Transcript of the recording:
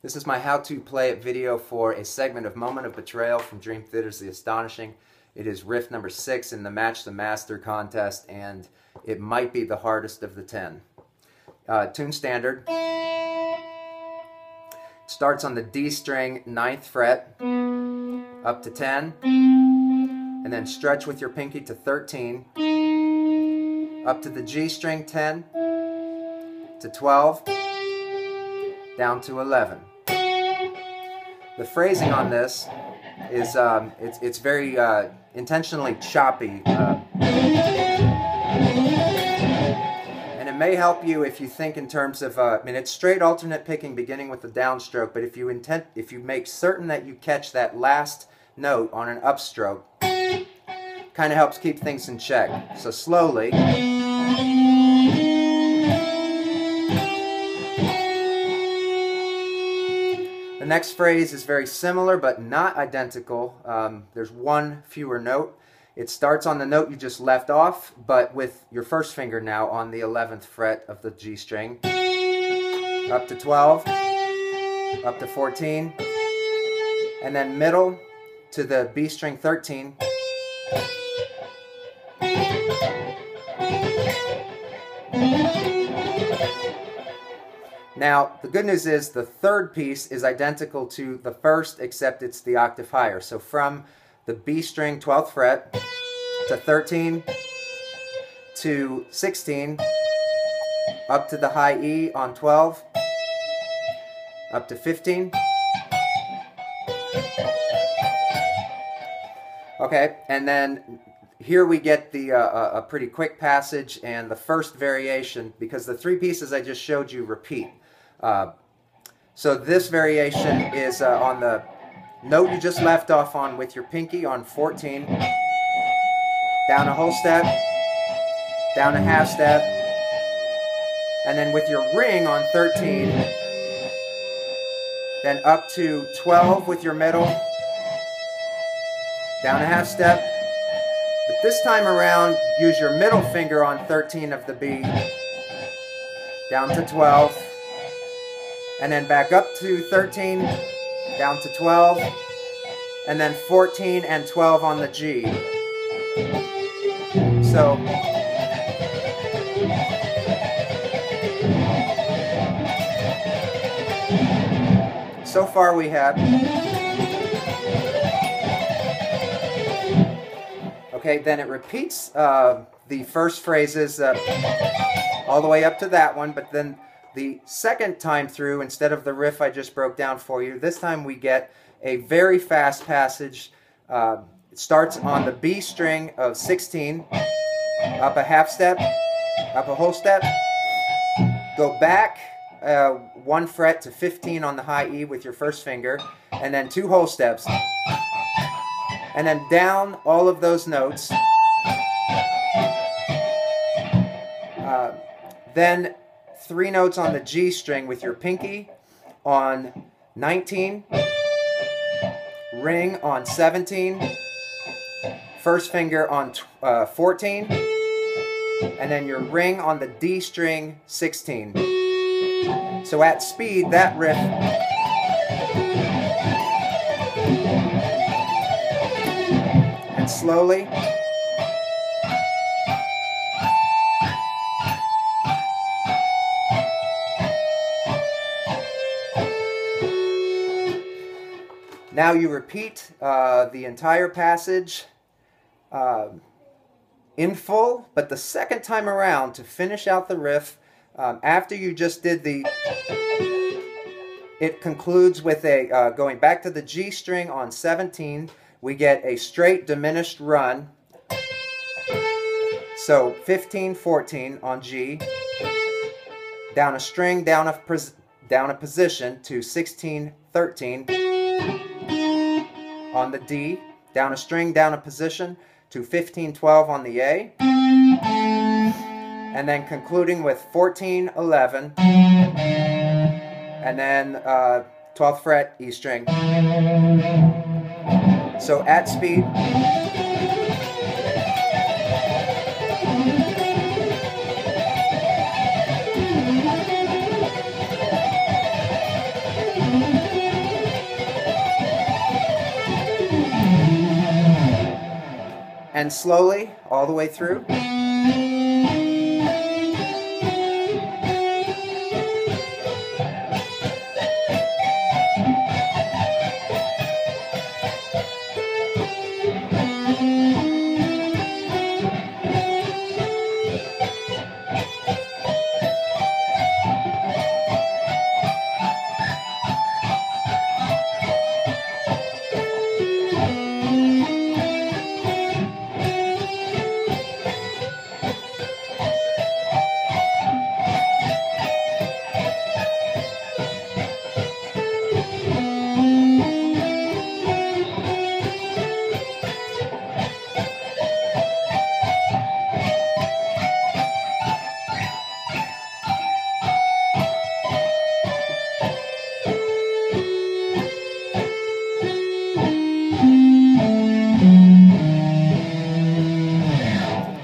This is my how to play it video for a segment of Moment of Betrayal from Dream Theater's The Astonishing. It is riff number 6 in the Match the Master contest, and it might be the hardest of the 10. Tune standard. Starts on the D string, 9th fret, up to 10, and then stretch with your pinky to 13, up to the G string, 10, to 12, down to 11. The phrasing on this is it's very intentionally choppy, and it may help you if you think in terms of I mean, it's straight alternate picking beginning with the downstroke, but if you make certain that you catch that last note on an upstroke, kind of helps keep things in check. So slowly. The next phrase is very similar but not identical. There's one fewer note. It starts on the note you just left off, but with your first finger now on the 11th fret of the G string. Up to 12, up to 14, and then middle to the B string 13. Now, the good news is the third piece is identical to the first, except it's the octave higher. So from the B string 12th fret to 13 to 16, up to the high E on 12, up to 15. Okay, and then here we get the a pretty quick passage and the first variation, because the three pieces I just showed you repeat. So this variation is on the note you just left off on with your pinky on 14, down a whole step, down a half step, and then with your ring on 13, then up to 12 with your middle, down a half step, but this time around use your middle finger on 13 of the B, down to 12, and then back up to 13, down to 12, and then 14 and 12 on the G. So far we have. Okay, then it repeats the first phrases all the way up to that one, but then the second time through, instead of the riff I just broke down for you, this time we get a very fast passage. It starts on the B string of 16, up a half step, up a whole step, go back 1 fret to 15 on the high E with your first finger, and then 2 whole steps, and then down all of those notes. Then 3 notes on the G string with your pinky on 19, ring on 17, first finger on 14, and then your ring on the D string 16. So at speed, that riff and slowly. Now you repeat the entire passage in full, but the second time around to finish out the riff, after you just did it concludes with a, going back to the G string on 17, we get a straight diminished run. So 15, 14 on G, down a string, down a position to 16, 13. On the D, down a string, down a position to 15, 12 on the A, and then concluding with 14, 11, and then 12th fret E string. So at speed. and slowly all the way through.